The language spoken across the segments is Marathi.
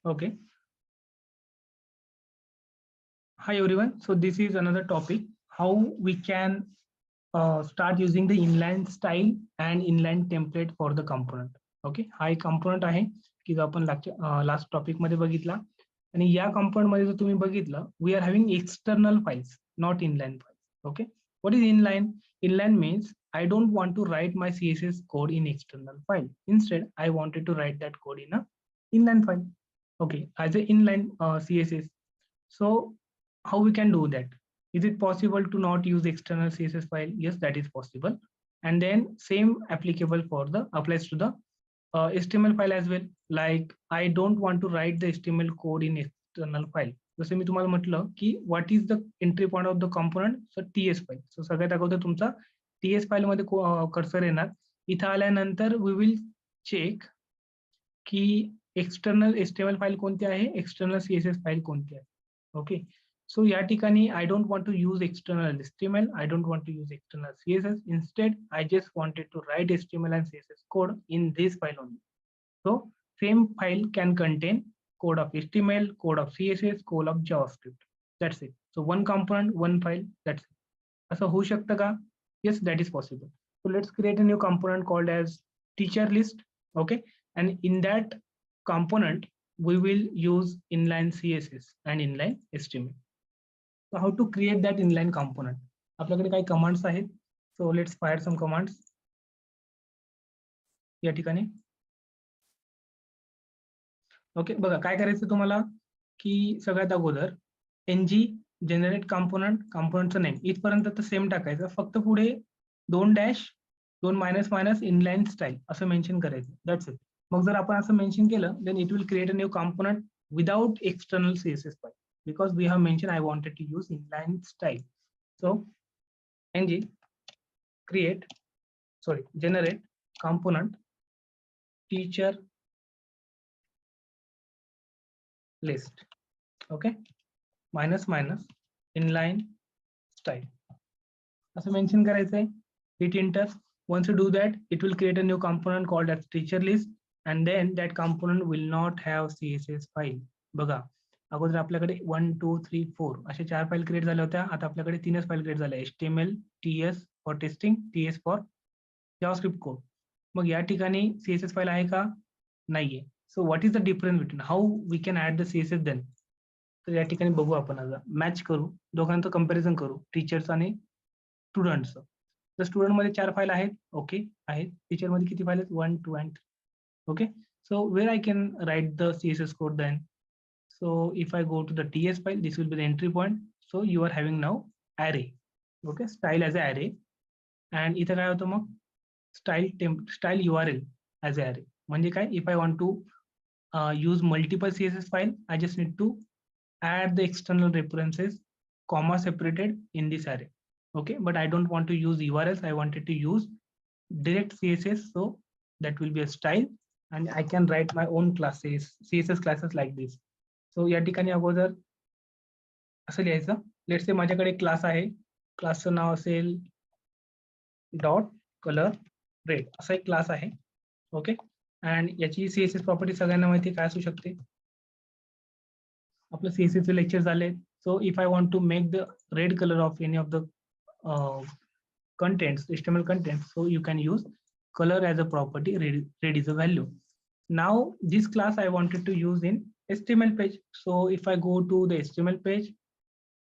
Okay. Hi everyone. So this is another topic, how we can start using the inline style and inline template for the component. Okay, हा एक component आहे की जो आपण लास्ट टॉपिक मध्ये बघितला. आणि या component मध्ये जर तुम्ही बघितलं, we are having external files, not inline files. Okay, what is inline? Inline means I don't want to write my CSS code in external file. Instead, I wanted to write that code in a inline file. Okay, as a inline CSS. So how we can do that? Is it possible to not use external CSS file? Yes, that is possible. And then same applicable for the applies to the HTML file as well. Like I don't want to write the HTML code in external file. जसे मी तुम्हाला म्हटलं की what is the entry point of the component? So TS file. So सगळ्यात अगोदर तुमचा TS file मध्ये कर्सर येणार. इथं आल्यानंतर we will check की एक्सटर्नल HTML फाईल कोणती आहे, एक्सटर्नल CSS फाईल कोणती आहे. ओके, so या ठिकाणी I don't want to use external HTML, I don't want to use external CSS. Instead, I just wanted to write HTML and CSS code in this file only. So same file can contain code of HTML, code of CSS, code of JavaScript. That's it. So one component, one file. That's it. असं होऊ शकतं का? Yes, that is possible. So let's create a new component called as teacher list. Okay, and in that component we will use inline CSS and inline HTML. So how to create that inline component? आपल्याकडे काही कमांड्स आहेत. So let's fire some commands. या ठिकाणी ओके, बघा काय करायचं तुम्हाला की सगळ्यात अगोदर ng जनरेट कंपोनंट, कंपोनंटचं नेम इथपर्यंत तर सेम टाकायचं, फक्त पुढे 2 dash 2 minus minus inline style असं मेन्शन करायचं. That's it. मग जर आपण असं मेन्शन केलं then it will create a new component without external CSS file, because we have mentioned I wanted to use inline style. So ng create, sorry, generate component teacher list. Okay, minus minus inline style असं मेन्शन करायचंय. hit enter. Once you do that, it will create a new component called as teacher list, and then that component will not have CSS file. बघा, अगोदर आपल्याकडे 1 2 3 4 अशा 4 फाईल क्रिएट झाल्या होत्या. आता आपल्याकडे 3च फाईल क्रिएट झाल्या, HTML, TS for testing, TS for JavaScript code. मग या ठिकाणी CSS फाईल आहे का? नाहीये. So what is the difference between how we can add the CSS then? तर या ठिकाणी बघू आपण, आता मॅच करू, दोघांचं कंपॅरिझन करू, टीचर्स आणि स्टुडंट्सचं. तर स्टुडंट मध्ये 4 फाईल आहेत. ओके आहेत. टीचर मध्ये किती फाईल आहेत? 1 2 and 3. Okay, so where I can write the CSS code then? So if I go to the TS file, this will be the entry point. So you are having now array. Okay, style as an array. And इथं काय होतं मग? style URL as an array. म्हणजे काय? If I want to use multiple CSS file, I just need to add the external references, comma separated in this array. Okay, but I don't want to use URLs. I wanted to use direct CSS. So that will be a style, and I can write my own classes, CSS classes like this. So या ठिकाणी अगोदर असं लिहायचं. लेट्स से माझ्याकडे क्लास आहे, क्लासचं नाव असेल डॉट कलर रेड, असा एक क्लास आहे. ओके, अँड याची CSS प्रॉपर्टी सगळ्यांना माहिती काय असू शकते? आपलं CSS चे लेक्चर झाले. So if I want to make the red colour of any of the contents, HTML contents, so you can use color as a property, red is a value. Now this class I wanted to use in HTML page. So if I go to the HTML page,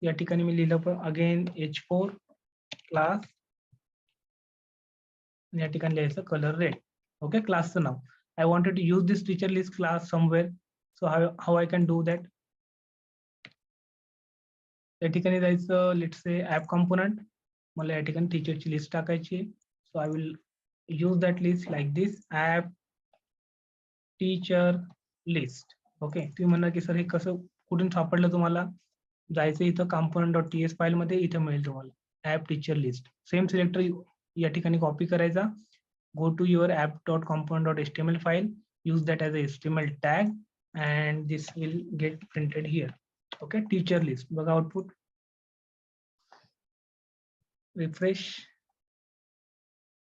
या ठिकाणी मी लिहिलं again h4 class, या ठिकाणी लिहायचं color red. Okay, क्लासचं now. I wanted to use this teacher list class somewhere. So how I can do that? या ठिकाणी जायचं, let's say app component, मला या ठिकाणी टीचरची लिस्ट टाकायची. So I will use that list like this, app teacher list. Okay, तुम्ही म्हणणार की सर हे कसं कुठून सापडलं तुम्हाला? जायचं इथं component डॉट TS फाईल मध्ये, इथं मिळेल तुम्हाला app teacher list. Same selector या ठिकाणी कॉपी करायचा, go to your app dot component dot HTML file, use that as a HTML tag, and this will get printed here. Okay, teacher list. बघा आउटपुट, refresh,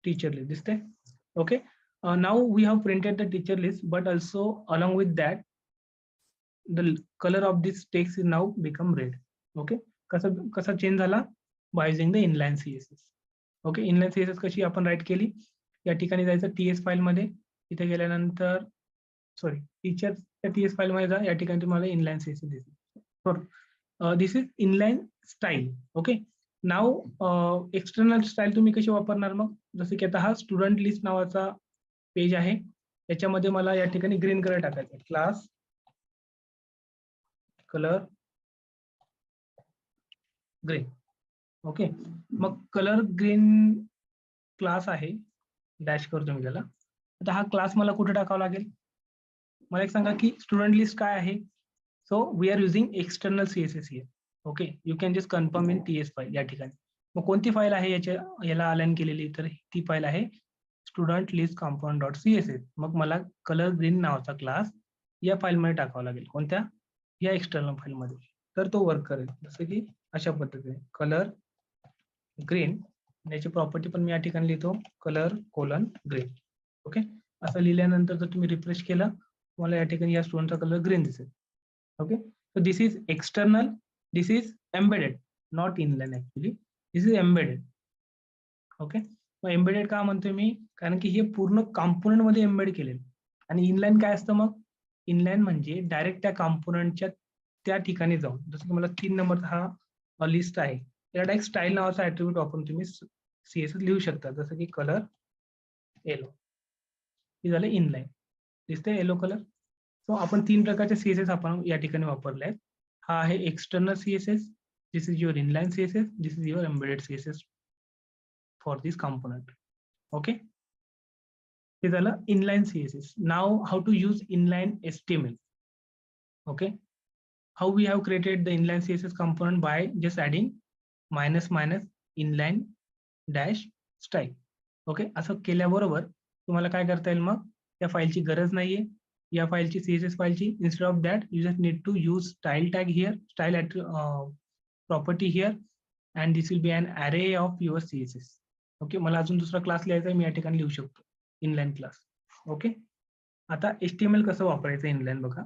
teacher list दिसते. Okay, now we have printed the teacher list, but also along with that the colour of this text is now become red. Okay, कसा चेंज झाला? By using the inline CSS. Okay, inline CSS कशी आपण राईट केली? या ठिकाणी जायचं TS फाईलमध्ये, इथे गेल्यानंतर सॉरी टीचरच्या TS फाईलमध्ये जा, या ठिकाणी तुम्हाला इनलाईन CSS दिसेल. This is inline style. Okay, now external style तुम्ही कशी वापरणार मग? जसं की आता हा स्टुडंट लिस्ट नावाचा पेज आहे, याच्यामध्ये मला या ठिकाणी ग्रीन कलर टाकायचा, क्लास कलर ग्रीन. ओके, मग कलर ग्रीन क्लास आहे, डॅश करतो मी त्याला. आता हा क्लास मला कुठे टाकावा लागेल? मला एक सांगा की स्टुडंट लिस्ट काय आहे? So we are using external CSS here. Okay, you can just confirm in TS file या ठिकाणी. मग कोणती फाईल आहे याला अलाइन केलेली? तर ती फाईल आहे student list component dot CSS. मग मला कलर ग्रीन नावाचा क्लास या फाईलमध्ये टाकावा लागेल. कोणत्या? या एक्सटर्नल फाईलमध्ये. तर तो वर्क करेल. जसं की अशा पद्धतीने कलर ग्रीन, याची प्रॉपर्टी पण मी या ठिकाणी लिहितो, कलर कोलन ग्रीन. ओके, असं लिहिल्यानंतर जर तुम्ही रिफ्रेश केलं, तुम्हाला या ठिकाणी या स्टुडंटचा कलर ग्रीन दिसेल. Okay, so this is external, this is embedded, not inline actually, this is embedded. Okay, मग एम्बेडेड का म्हणतोय मी? कारण की हे पूर्ण कॉम्पोनंट मध्ये एम्बेड केलेलं. आणि इनलाईन काय असतं मग? इनलाईन म्हणजे डायरेक्ट त्या कॉम्पोनंटच्या त्या ठिकाणी जाऊन, जसं की मला 3 नंबरचा हा लिस्ट आहे, त्याला डायरेक्ट स्टाईल नावाचा ऍट्रिब्यूट वापरून तुम्ही CSS लिहू शकता, जसं की कलर येलो. हे झालं इनलाईन. दिसतंय येलो कलर? सो आपण 3 प्रकारचे CSS आपण या ठिकाणी वापरले आहेत. हा आहे external CSS, this is your inline CSS, this is your embedded CSS for this component. Okay, हे झालं inline CSS. Now how to use inline HTML. Okay, how we have created the inline CSS component by just adding minus inline dash style. Okay, असं केल्याबरोबर तुम्हाला काय करता येईल? मग त्या फाईलची गरज नाहीये, या फाईलची CSS फाईलची. Instead of that you just need to use style tag here, style property here, and this will be an array of your CSS. Okay, मला अजून दुसरा क्लास लिहायचा आहे, मी या ठिकाणी लिहू शकतो इनलाईन क्लास. ओके, आता HTML कसं वापरायचं इनलाईन बघा.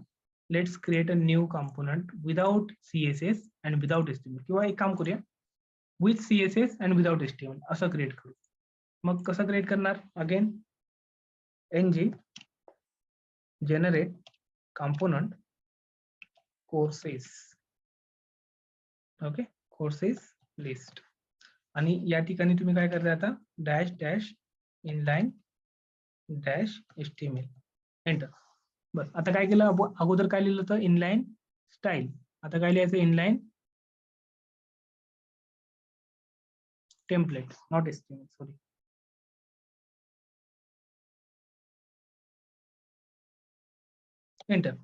Let's create a new component without CSS and without HTML. किंवा एक काम करूया, with CSS and without HTML असं क्रिएट करू. मग कसं क्रिएट करणार? Again ng generate component courses. Okay, courses list. आणि या ठिकाणी तुम्ही काय करता आता? Dash dash inline dash HTML, enter. बस, आता काय केलं? अगोदर काय लिहिलं होतं? Inline style. आता काय लिहायचं? Inline template, not HTML, sorry. Enter.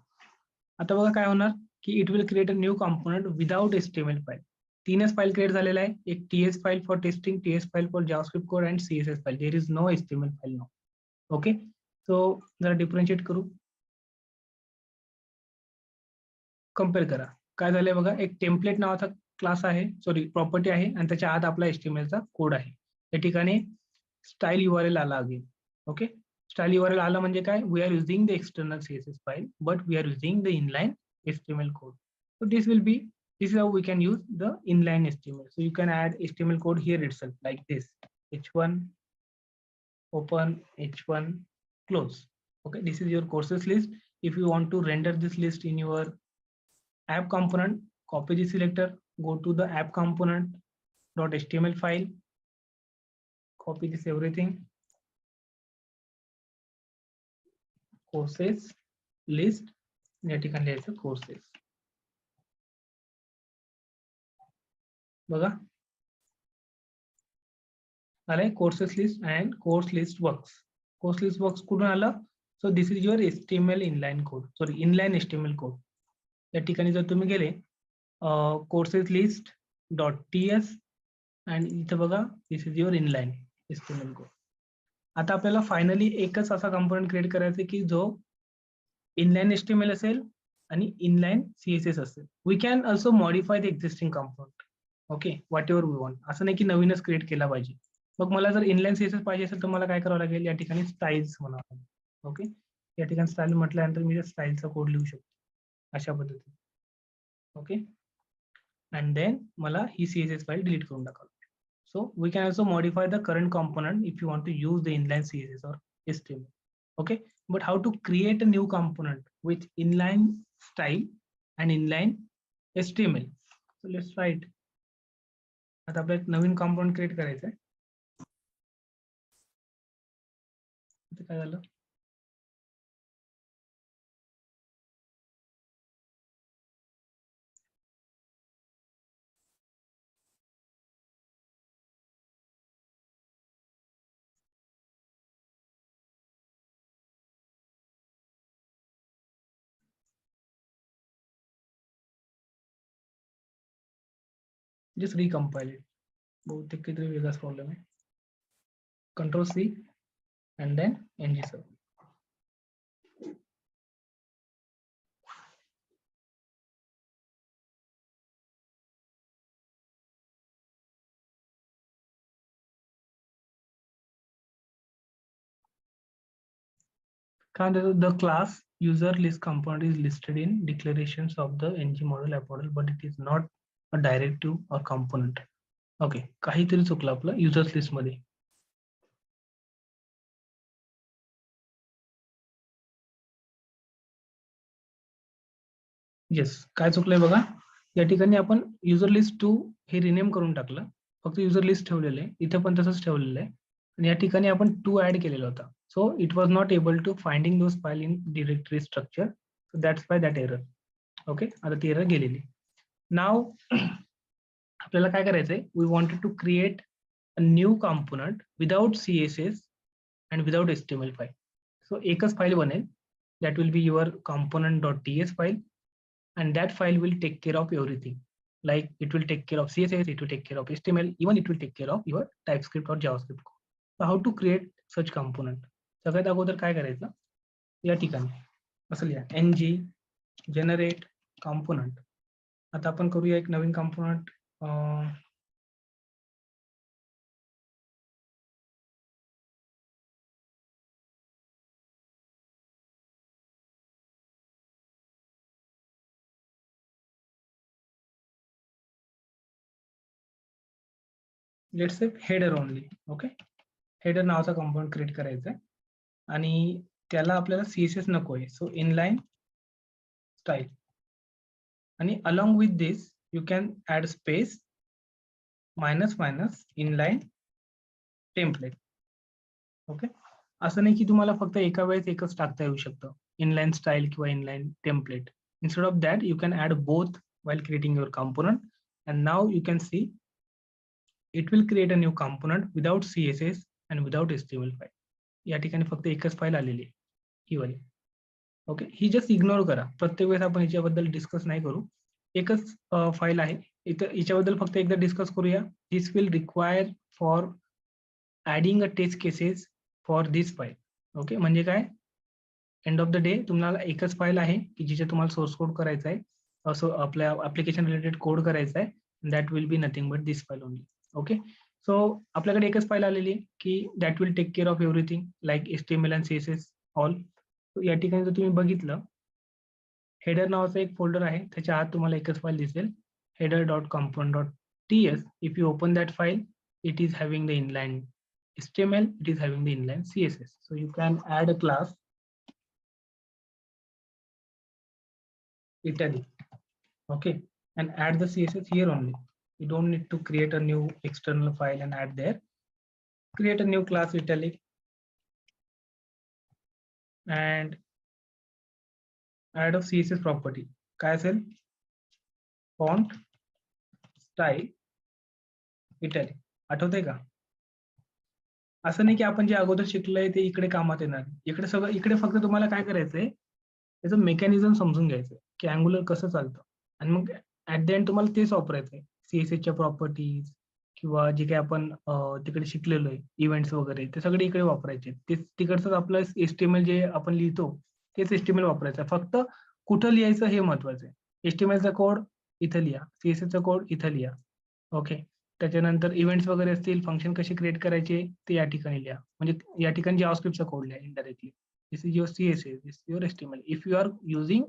आता बघा काय होणार की it will create a new component without HTML file. 3च फाईल क्रिएट झालेला आहे. एक TS file for testing, TS file for JavaScript code and CSS file. There is no HTML file now. Okay, so जरा डिफरन्शिएट करू, कम्पेअर करा. काय झालंय बघा, एक टेम्पलेट नावाचा क्लास आहे, सॉरी प्रॉपर्टी आहे, आणि त्याच्या आत आपला HTMLचा कोड आहे. या ठिकाणी स्टाईल URL आला अगेन. ओके, स्टाईल URL आला म्हणजे काय? We are using the external CSS file, but we are using the inline HTML code. So this is how we can use the inline HTML. So you can add HTML code here itself like this: h1 open, h1 close. Okay, this is your courses list. If you want to render this list in your app component, copy the selector, go to the app component .html file, copy this everything, courses list, या ठिकाणी लिहायचं courses. बघा आलंय courses list and course list works. Course list works कुठून आलं? So this is your HTML inline code, sorry inline HTML code. या ठिकाणी जर तुम्ही गेले courses list .ts and इथं बघा this is your inline HTML code. आता आपल्याला फायनली एकच असा कंपोनंट क्रिएट करायचा की जो इनलाईन HTML असेल आणि इनलाईन CSS असेल. We can also modify the existing component. Okay, whatever we want. असं नाही की नवीनच क्रिएट केला पाहिजे. मग मला जर इनलाईन CSS पाहिजे असेल तर मला काय करावं लागेल? या ठिकाणी स्टाईल्स म्हणावं. ओके, या ठिकाणी स्टाईल म्हटल्यानंतर मी स्टाईलचा कोड लिहू शकतो. अशा पद्धतीने. ओके, अँड देन मला ही CSS फाईल डिलीट करून टाकावी. So we can also modify the current component if you want to use the inline CSS or HTML. Okay, but how to create a new component with inline style and inline HTML? So let's try it. आता आपल्याला एक नवीन component create करायचं आहे. इथे काय झालं? Just recompile it. बहुतेक काहीतरी वेगळाच प्रॉब्लेम आहे. Control C and then ng7. The class user list component is listed in declarations of the ng model app model, but it is not a directive or component. Okay, काहीतरी चुकलं आपलं युजर्स लिस्ट मध्ये. येस, काय चुकलंय बघा. या ठिकाणी आपण युजर लिस्ट 2 हे रिनेम करून टाकलं. फक्त युजर लिस्ट ठेवलेलं आहे, इथे पण तसंच ठेवलेलं आहे. आणि या ठिकाणी आपण 2 ऍड केलेला होता. So it was not able to finding those file in directory structure. So that's why that error. Okay, आता ती एरर गेलेली. नाव आपल्याला काय करायचंय, we wanted to create a new component without CSS and without HTML file. So एकच फाईल बनेल, that will be your component.ts file, and that file will take care of everything. Like it will take care of CSS, it will take care of HTML, even it will take care of your TypeScript or JavaScript code. So how to create such component? सगळ्यात अगोदर काय करायचं, या ठिकाणी असं लिहा ng generate component. आता आपण करूया एक नवीन component. Let's say header only. Okay, header नावाचा कंपोनंट क्रिएट करायचा आहे आणि त्याला आपल्याला CSS नको आहे. सो इनलाइन स्टाईल आणि along with this you can add space - inline template. Okay, असं नाही की तुम्हाला फक्त एका वेळेस एकच टाकता येऊ शकतं, इनलाइन स्टाईल किंवा inline template. Instead of that, you can add both while creating your component. And now you can see it will create a new component without CSS and without HTML file. या ठिकाणी फक्त एकच फाईल आलेली आहे, ही वाली. ओके, ही जस्ट इग्नोर करा. प्रत्येक वेळेस आपण याच्याबद्दल डिस्कस नाही करू. एकच फाईल आहे इथं, याच्याबद्दल फक्त एकदा डिस्कस करूया. This will require for adding a test cases for this file. Okay, म्हणजे काय, एंड ऑफ द डे तुम्हाला एकच फाईल आहे की जिथे तुम्हाला सोर्स कोड करायचा आहे, असं आपल्या ऍप्लिकेशन रिलेटेड कोड करायचा आहे. That will be nothing but this file only. Okay, so आपल्याकडे एकच फाईल आलेली आहे की that will take care of everything like HTML and CSS all. या ठिकाणी जर तुम्ही बघितलं, हेडर नावाचा एक फोल्डर आहे, त्याच्या आत तुम्हाला एकच फाईल दिसेल, header.component.ts. If you open that file, it is having the inline HTML, it is having the inline CSS. So you can add a class Italy, okay, and add the CSS here only. You don't need to create a new external file and add there. Create a new class Italic and add a CSS property. काय असेल, font style Italic. आठवतंय का? असं नाही की आपण जे अगोदर शिकलोय ते इकडे कामात येणार. इकडे सगळं, इकडे फक्त तुम्हाला काय करायचंय, त्याचं मेकॅनिझम समजून घ्यायचं की अँग्युलर कसं चालतं, आणि मग ऍट द एंड तुम्हाला तेच वापरायचंय. CSSच्या प्रॉपर्टीज किंवा जे काही आपण तिकडे शिकलेलो आहे, इव्हेंट्स वगैरे, ते सगळे इकडे वापरायचे. ते तिकडचं आपलं HTML जे आपण लिहितो तेच HTML वापरायचं. फक्त कुठं लिहायचं हे महत्वाचं आहे. HTMLचा कोड इथं लिहा, CSSचा कोड इथं लिहा. ओके, त्याच्यानंतर इव्हेंट्स वगैरे असतील, फंक्शन कसे क्रिएट करायचे ते या ठिकाणी लिहा. म्हणजे या ठिकाणी जावास्क्रिप्टचा कोड लिहा indirectly. This is your CSS, this is your HTML. If you are using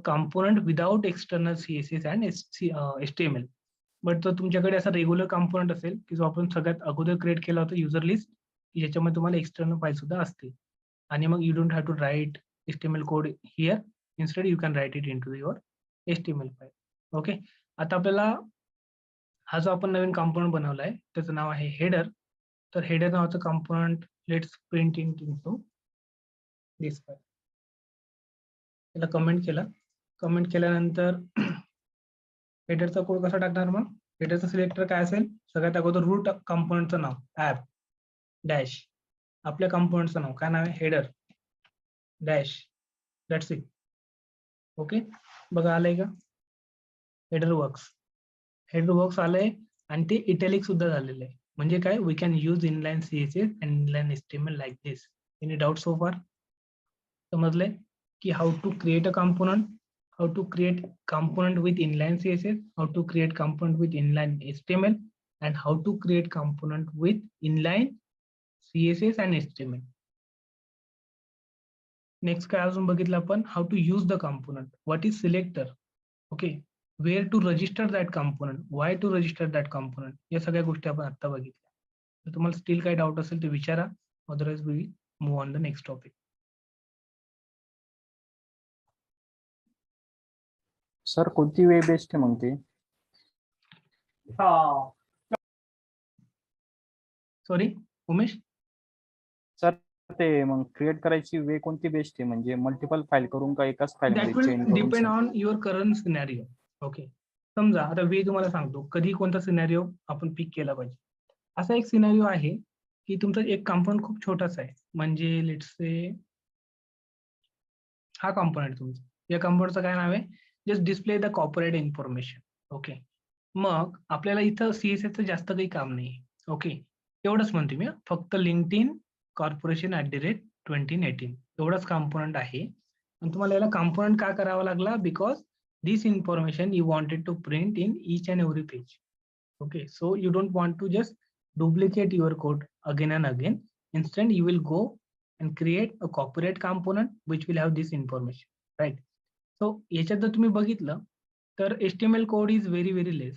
component without external CSS and HTML. But जर तुमच्याकडे असा रेग्युलर कॉम्पोनंट असेल की जो आपण सगळ्यात अगोदर क्रिएट केला होता युजर लिस्ट, की ज्याच्यामध्ये तुम्हाला एक्सटर्नल फाईल सुद्धा असते आणि मग you don't have to write HTML code here, instead you can write it into your HTML file. Okay, आता आपल्याला हा जो आपण नवीन कॉम्पोनंट बनवला आहे त्याचं नाव आहे हेडर. तर हेडर नावाचं component let's print into this file. त्याला कमेंट केला. कमेंट केल्यानंतर हेडरचा कोड कसा टाकणार? मग हेडरचं सिलेक्टर काय असेल? सगळ्यात अगोदर रूट कॉम्पोनंटचं नाव ॲप डॅश, आपल्या कॉम्पोनंटचं नाव काय नाव आहे? Header dash, that's it. Okay, बघा आलंय का? हेडर वर्क्स आलंय आणि ते इटॅलिक सुद्धा झालेलं आहे. म्हणजे काय? We can use inline CSS and inline HTML like this. Any doubt so far? समजलंय की how to create a component, how to create component with inline CSS, how to create component with inline HTML, and how to create component with inline CSS and HTML. Next काय अजून बघितलं आपण? How to use the component, what is selector, okay, where to register that component, why to register that component, या सगळ्या गोष्टी आपण आता बघितल्या. तर तुम्हाला स्टिल काही डाऊट असेल तर विचारा, otherwise we will move on the next topic. Sir कोणती वे बेस्ट आहे मग ते? सॉरी उमेश, सर ते मग क्रिएट करायची वे कोणती बेस्ट आहे? म्हणजे मल्टिपल फाईल करून का एकाच फाईल that मध्ये will चेंज करून? depend on your current scenario. Okay, समजा आता वे तुम्हाला सांगतो कधी कोणता सिनारिओ आपण पिक केला पाहिजे. असा एक सिनारिओ आहे की तुमचा एक कॉम्पोनंट खूप छोटासा आहे, म्हणजे लेट्स से हा कॉम्पोनंट तुमचा, या कॉम्पोनंटचं काय नाव आहे? Just display the corporate information. Okay, मग आपल्याला इथं CSS चं जास्त काही काम नाही. ओके, एवढंच म्हणते मी, फक्त लिंक्डइन कॉर्पोरेशन @2018 एवढंच कॉम्पोनंट आहे. आणि तुम्हाला याला कॉम्पोनंट का करावा लागला? Because this information you wanted to print in each and every page. Okay, so you don't want to just duplicate your code again and again. Instead, you will go and create a corporate component which will have this information, right? So याच्यात जर तुम्ही बघितलं तर HTML code is very less.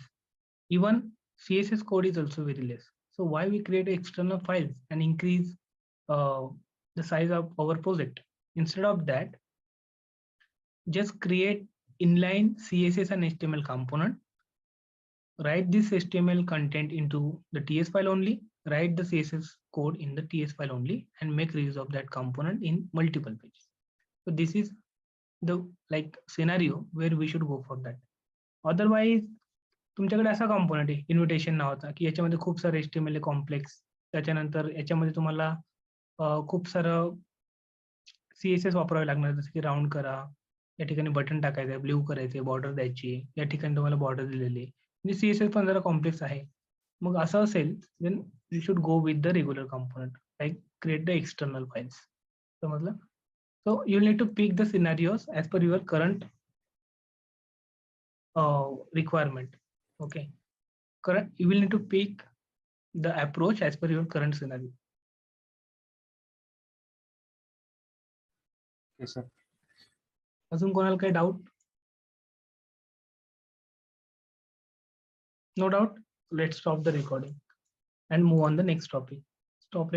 Even CSS code is also very less. So why we create external files and increase the size of our project? Instead of that, just create inline CSS and HTML component. Write this HTML content into the TS file only, write the CSS code in the TS file only, and make reuse of that component in multiple pages. So this is the like scenario where we should go for that. Otherwise तुमच्याकडे असा कॉम्पोनंट आहे इन्व्हिटेशन नावाचा, की याच्यामध्ये खूप सारे HTML कॉम्प्लेक्स, त्याच्यानंतर याच्यामध्ये तुम्हाला खूप सारं CSS वापरावे लागणार, जसं की राऊंड करा, या ठिकाणी बटन टाकायचं आहे, ब्ल्यू करायचे, बॉर्डर द्यायची, या ठिकाणी तुम्हाला बॉर्डर दिलेली आहे. म्हणजे CSS पण जरा कॉम्प्लेक्स आहे. मग असं असेल then you should go with the regular component, like create the external files. समजलं? So you need to pick the scenarios as per your current requirement. Okay, current you will need to pick the approach as per your current scenario. Okay, sir. अजून कोणाला काही doubt? No doubt. Let's stop the recording and move on the next topic. Stop recording.